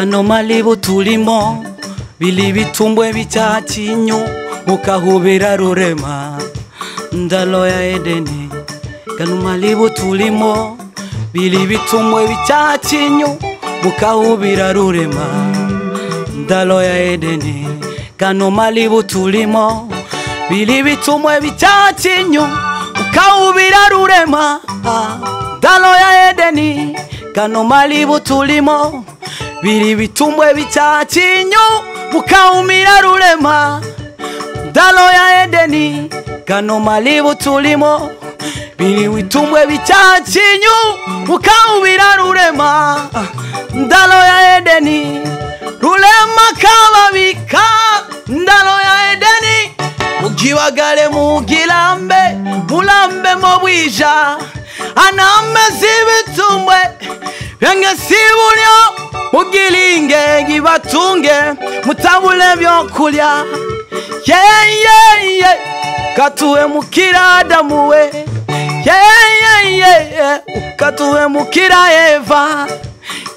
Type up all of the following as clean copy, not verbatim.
kano malibu tulimo bili bitumbwe bichacinyu mukahubira rurema ndalo ya Edeni. Kano malibu tulimo bili bitumbwe bichacinyu mukahubira rurema ndalo ya Edeni. Kano malibu tulimo bili bitumbwe bichacinyu mukahubira rurema ndalo ya Edeni. Kano malibu tulimo bili bitumbwe bichacinyu mukahumira rurema ndalo ya Edeni. Kano malibu tulimo bili bitumbwe bichacinyu mukahumira rurema ndalo ya Edeni. Rurema kababika ndalo ya Edeni. Mugibagale mugilambe mulambe mobwija aname zibitumbwe byange sibulyo mugilinge gibatunge mutabule byokulya ye katuwe mukira Adamu we ye katuwe mukira Eva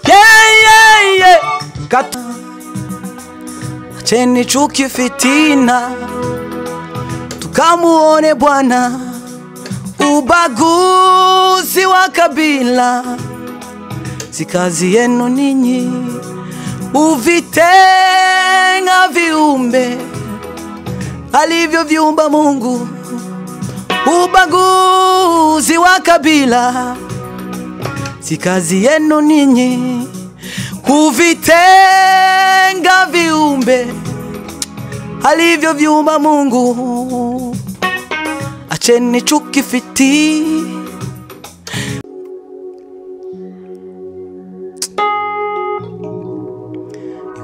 ye katu cheni chuki fitina tukamuone Bwana. Ubaguzi wa kabila si kazi yenu ninyi, uvitenga viumbe alivyoviumba Mungu. Ubaguzi wa kabila si kazi yenu ninyi, kuvitenga viumbe alivyoviumba Mungu. Acheni chuki fiti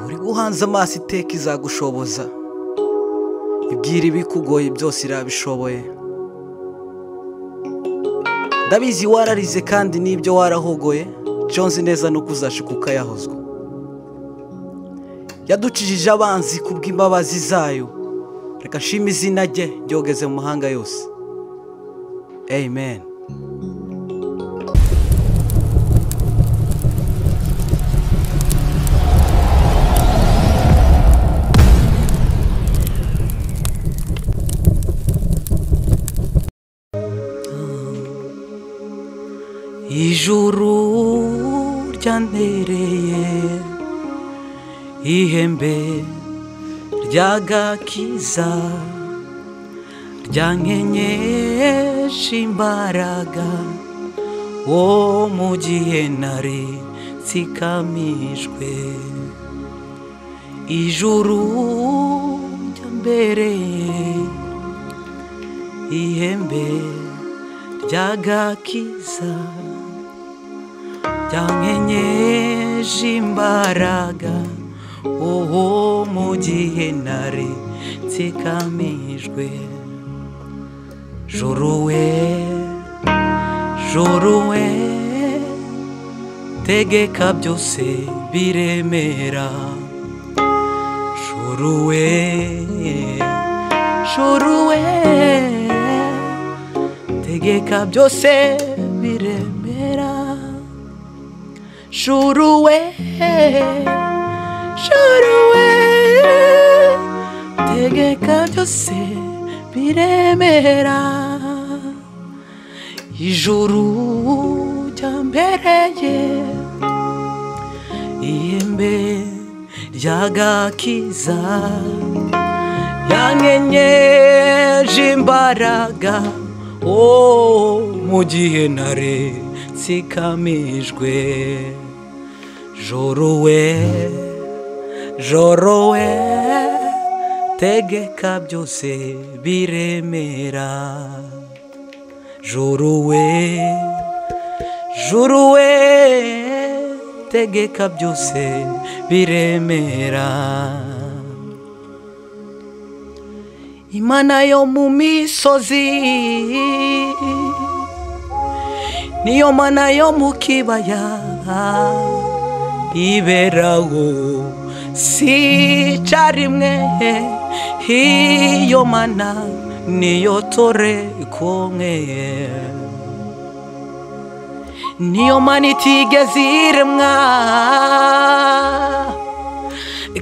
uri guhanza amaso iteka izagushoboza, ibwira ibikugoye byose irabishoboye. Ndabizi wararize kandi nibyo warahogoye, Jonzi neza nuko uzashikuka yahozwa. Yaducijije abanzi kubw'imbabazi zayo, reka shima izina rye ryogeze mu mahanga yose. Amen. Ijuru ryantereye ihembe ryagakiza ryankenyeje imbaraga wo mu gihe nari nsikamijwe. Ijuru ryambereye ihembe ryagakiza ryankenyeje imbaraga wo mu gihe nari nsikamijwe. Juru we tegeka byose biremera. Juru we tegeka byose biremera. Juru we tegeka byose biremera. Ijuru ryambereye ihembe ryagakiza ryankenyeje imbaraga mu gihe nari nsikamijwe. Juru we tegeka byose biremera. Juru we tegeka byose biremera. Imana yo mu misozi niyo mana yo mu kibaya iberaho si carimwe. Iyo mana niyo tore ikomeye niyo mana itigeze iremwa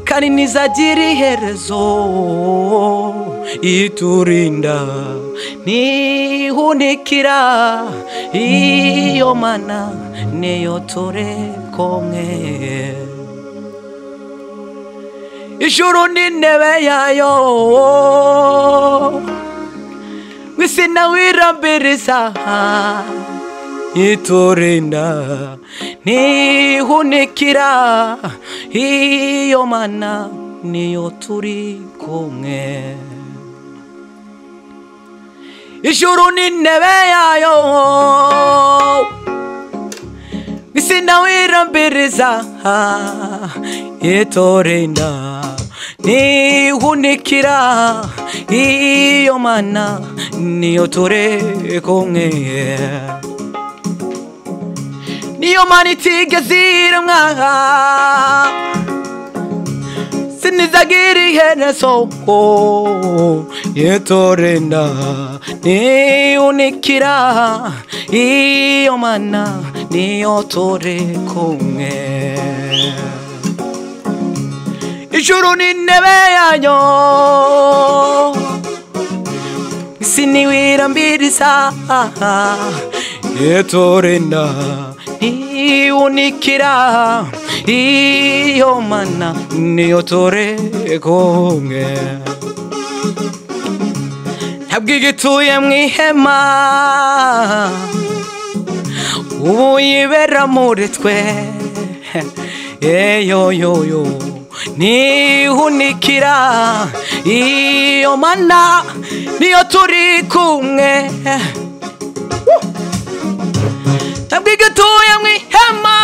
kandi ntizagira iherezo, iturinda ntihunikira, iyo mana niyo turekomwe. Ijuru n'intebe yayo, w'isi nawe irambiriza, iturinda ntihunikira, iyo mana niyo turi kumwe. Ijuru n'intebe yayo, w'isi nawe irambiriza, iturinda ntihunikira, iyo mana niyo turi kumwe. Niyo mana itigeze iremwa sinizagira iherezo, iturinda ntihunikira, iyo mana niyo turi kumwe. Ijuru n'intebe yayo, isi niwe irambiriza, iturinda ntihunikira, iyo mana niyo turi kumwe. Ntabwo igituye mu ihema, ubu yibera muri twe, yoyoyo ntihunikira, iyo mana niyo turi kumwe. Ntabwo igituye mu ihema,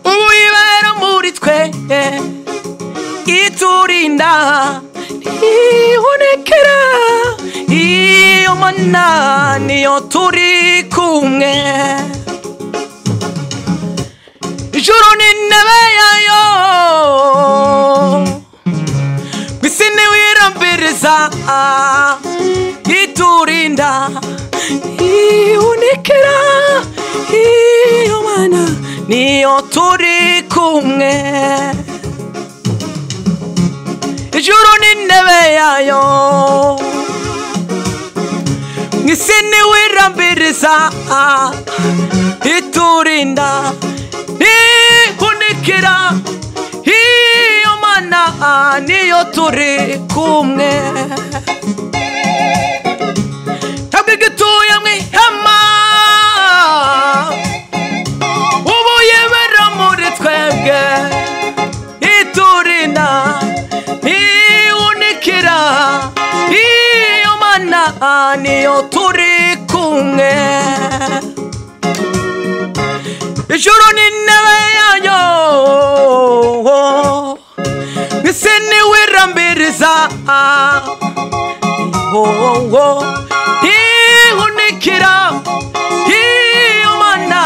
ubu yibera muri twe, iturinda ntihunikira, iyo mana niyo turi kumwe. Ijuru n'intebe yayo, w'isi niwe irambiriza, iturinda ntihunikira, iyo mana niyo turi kumwe. Ijuru n'intebe yayo, w'isi niwe irambiriza, iturinda ntihunikira, iyo mana niyo turi kumwe. Ntabwo igituye mu ihema, ubu yibera muri twebwe, iturinda ntihunikira, iyo mana niyo turi kumwe. Ijuru n'intebe yayo, isi niwe irambiriza, ntihunikira, iyo mana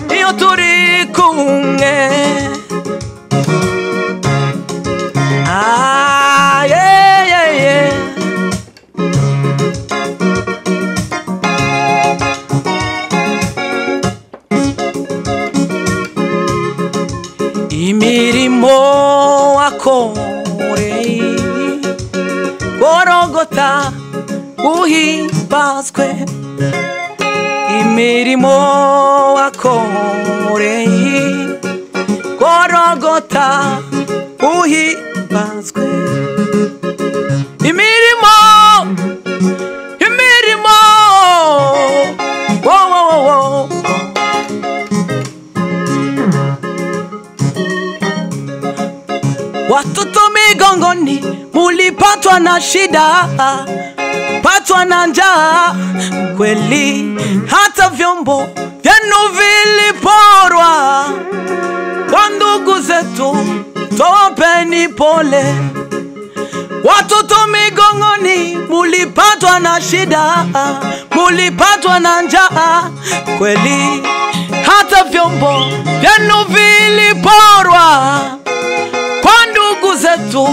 niyo turi kumwe. Imirimo wakoreye Golgotha uhimbazwe, imirimo wakoreye Golgotha uhimbazwe. Imirimo, imirimo, wo wo wo, watoto migongoni mulipatwa na shida, patwa na njaa kweli, hata vyombo vyenu viliporwa. Kwa ndugu zetu towapeni pole, watoto migongoni mulipatwa na shida, mulipatwa na njaa kweli, hata vyombo vyenu viliporwa. Kwa ndugu zetu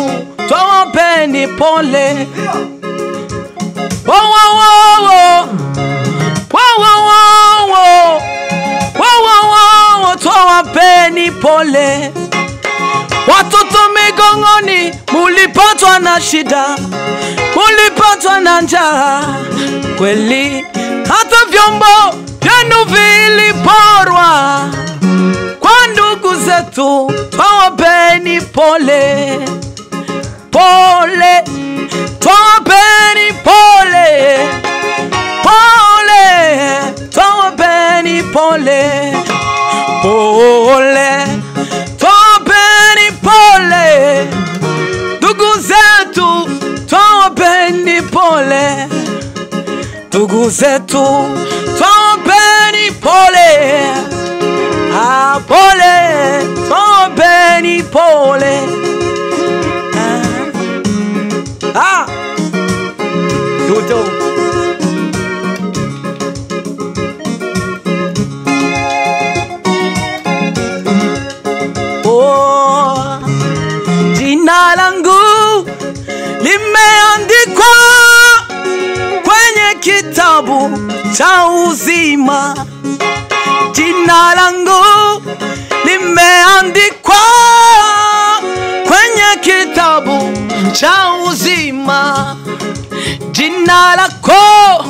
towapeni pole. Wo wo wo wo, wo Twawapeni pole watoto Migongoni, mulipatwa na shida, mulipatwa na njaa kweli, hata vyombo vyenu viliporwa. Kwa ndugu zetu twawapeni pole pole, twawapeni pole pole, twawapeni pole pole, twawapeni pole ndugu zetu, twawapeni pole ndugu zetu, twawapeni pole pole, twawapeni pole Dodo. Jina langu limeandikwa kwenye kitabu cha uzima. Jina langu limeandikwa kwenye kitabu cha uzima. Jina lako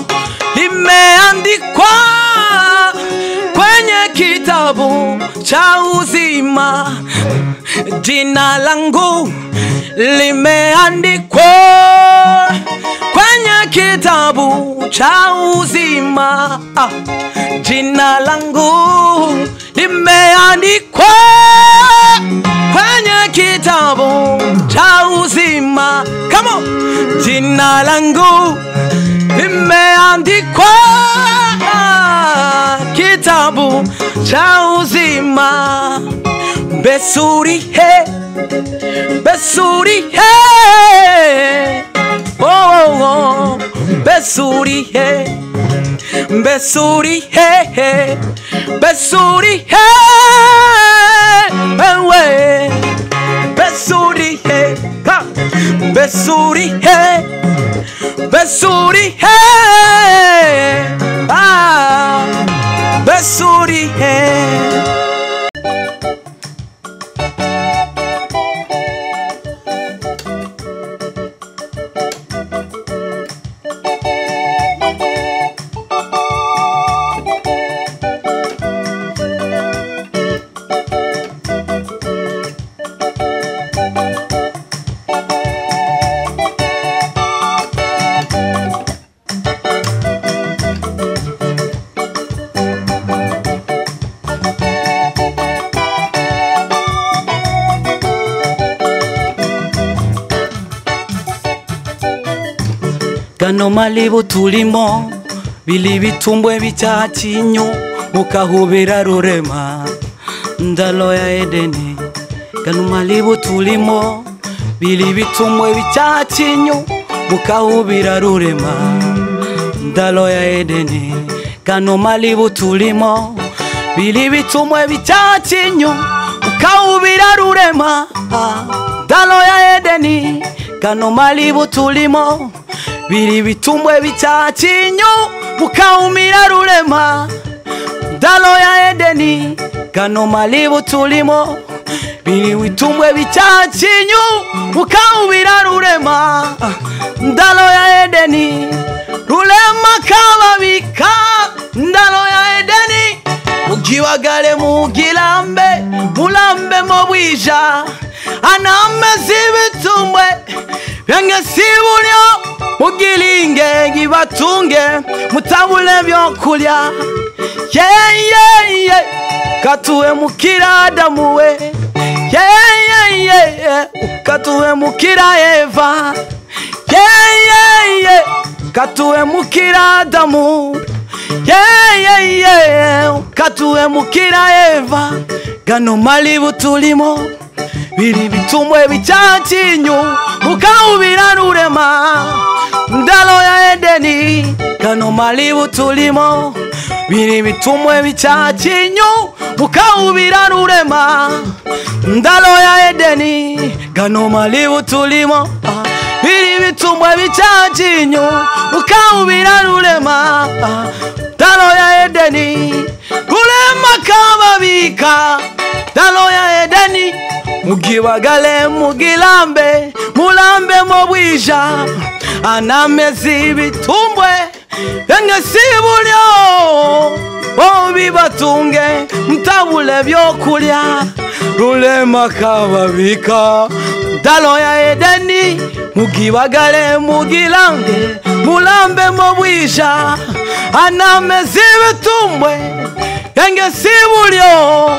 limeandikwa kwenye kitabu cha uzima. Jina langu limeandikwa kwenye kitabu cha uzima. Jina langu limeandikwa kwenye kitabu cha uzima. Come on. Jina langu limeandikwa kitabu cha uzima. Besuri he, besuri he, oh, besuri he, besuri he, besuri he, ewe, besuri he, besuri he, besuri he, besuri he. Gano malibu tulimo bili bitumbwe bichacinyo mukahubira rurema ndalo ya Edeni. Gano malibu tulimo bili bitumbwe bichacinyo mukahubira rurema ndalo ya Edeni. Gano malibu tulimo bili bitumbwe bichacinyo mukahubira rurema ndalo ya Edeni. Gano malibu tulimo bili bitumbwe bichacinyo mukaumira rurema ndalo ya Edeni. Gano malibu tulimo bili bitumbwe bichacinyo mukaumira rurema ndalo ya Edeni. Rurema kababika ndalo ya Edeni. Mugiwagale mugilambe, mulambe mobwija anamezi bitumbwe byenge sibulyo. Mugilinge gibatunge mutabule byokulya. Yeah. Katuwe mukira Adamu we. Yeah. Katuwe mukira Eva. Yeah. Katuwe mukira Adamu. Yeah. Katuwe mukira Eva. Gano malibu tulimo bili bitumbwe bichacinyo mukaubira rurema ndalo ya Edeni. Gano malibu tulimo bili bitumbwe bichacinyo mukaubira rurema ndalo ya Edeni. Gano malibu tulimo bili ibitumwa bicajinyu ukawubira rurema Dalo ya Edeni rurema kababika Dalo ya Edeni mugibagale mugilambe mulambe mobwija anamezi bitumbwe engesibulyo obibatunge mtabule byokulya rurema kababika Dalo ya Edeni mugibagale mugilambe mulambe mobwija anamezi bitumbwe engesibulyo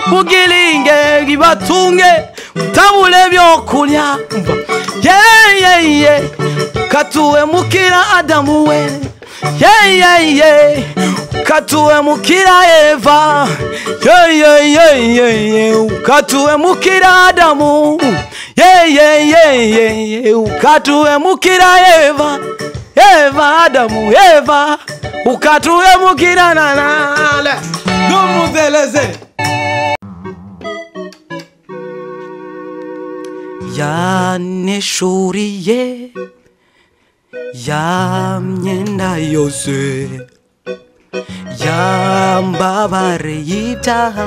mugilinge gibatunge mtabule byokulya yeah katuwe mukira Adamu we yeah katuwe mukira Eva yeah katuwe mukira Adamu yeah katuwe mukira Eva Adamu Eva ukatuwe mukira nanale numuzeleze yaneshuriye yamyenda yose yambabare y'ibyaha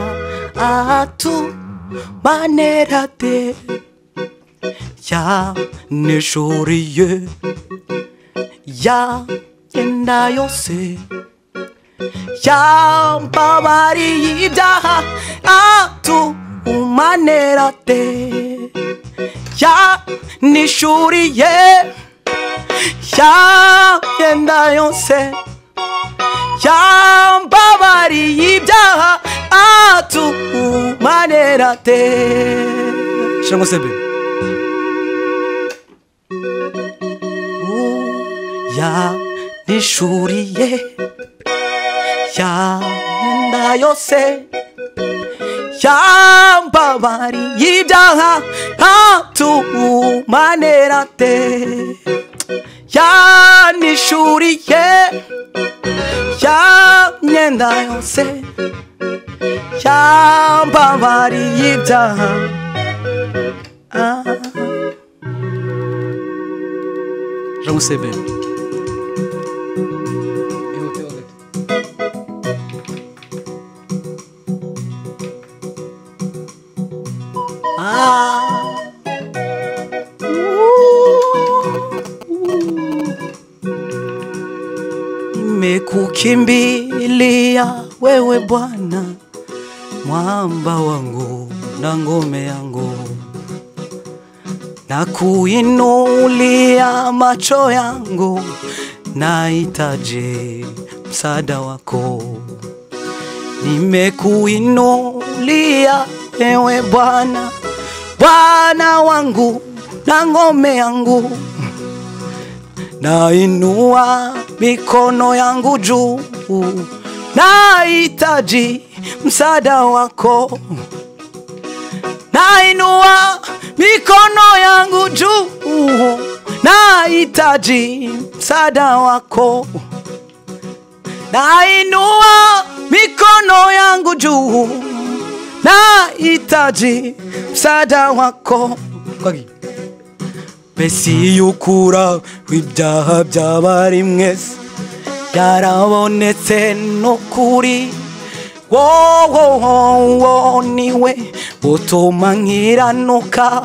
atumanerate yaneshuriye yamyenda yose yambabare y'ibyaha atumanerate yaneshuriye yamyenda yose yambabariye ibyaha atumanerate Shango sebe yaneshuriye yamyenda yose yambabariye ibyaha atumanerate yaneshuriye yamyenda yose yambabariye ibyaha Jean-Sébé Nimekukimbilia wewe Bwana, mwamba wangu na ngome yangu, na kuinulia macho yangu, nahitaji msaada wako. Nimekuinulia wewe Bwana, Bwana wangu na ngome yangu, nainua mikono yangu juu, nahitaji msaada wako. Nainua mikono yangu juu, nahitaji msaada wako. Nainua mikono yangu juu, nahitaji msaada wako. Mbese yukura w'ibyaha by'abari mwese yarabonetse n'ukuri, wowe niwe utuma nkiranuka,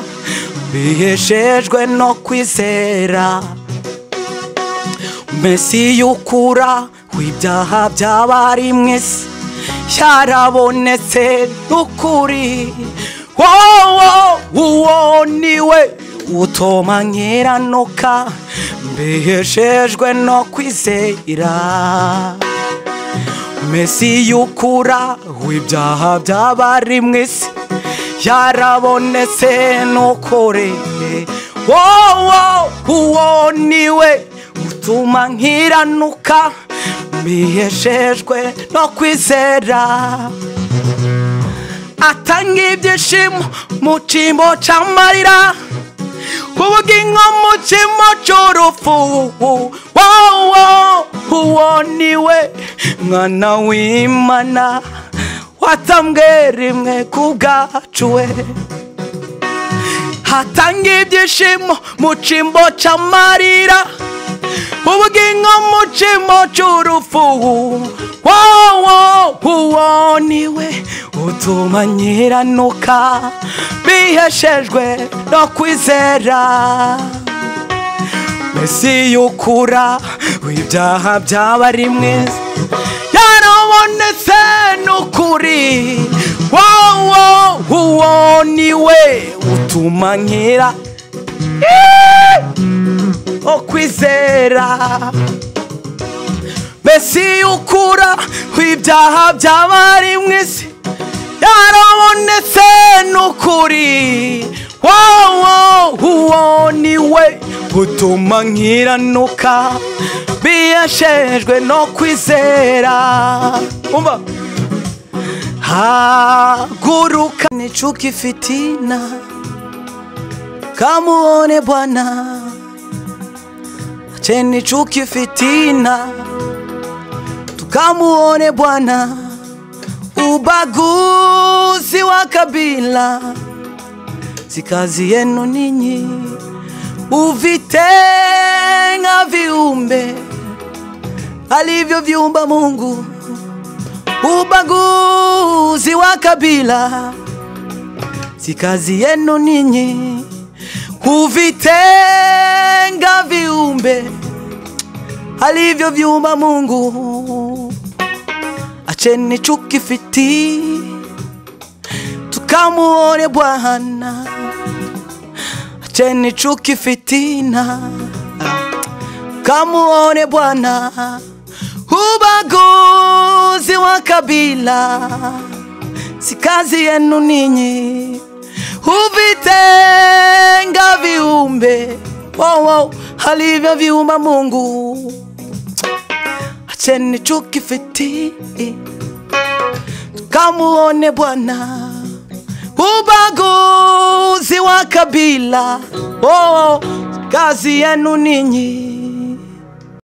biheshejwe no kwizera. Mbese yukura w'ibyaha by'abari mwese yarabonetse n'ukuri, wowe niwe utuma nkiranuka, biheshejwe no kwizera. Mbese yukura w'ibyaha by'abari mwese yarabonetse n'ukuri, wowe niwe utuma nkiranuka, biheshejwe no kwizera. Atanga ibyishimo mu cyimbo cy'amarira, ubugingo mu cyimbo cy'urupfu, wowe niwe mwana w'Imana watambwe rimwe ku bwacu we. hatanga ibyishimo mu cyimbo cy'amarira, ubugingo mu cyimbo cy'urupfu. Uwo niwe utuma nkiranuka, biheshejwe no kwizera. Mesi y'ukura w'ibyaha by'abari mwiza, yarabonetse n'ukuri. Uwo niwe utuma nkira no kwizera. Mesi y'ukura w'ibyaha by'abari mwisi, yarabonetse n'ukuri. Uwo niwe utuma nkiranuka, biheshejwe no kwizera. Umva, haguruka nichuki fitina, kamuone Bwana. Acheni chuki fitina, tukamuone Bwana. Ubaguzi wa kabila si kazi yenu ninyi, uvitenga viumbe alivyoviumba Mungu. Ubaguzi wa kabila si kazi yenu ninyi, uvitenga viumbe alivyoviumba Mungu. Acheni chuki fiti, tukamuone Bwana. Acheni chuki fitina, kamuone Bwana. Ubaguzi wa kabila si kazi yenu ninyi, uvitenga viumbe alivyoviumba Mungu. Acheni chuki fiti, tukamuone Bwana. Ubaguzi wa kabila kazi yenu ninyi,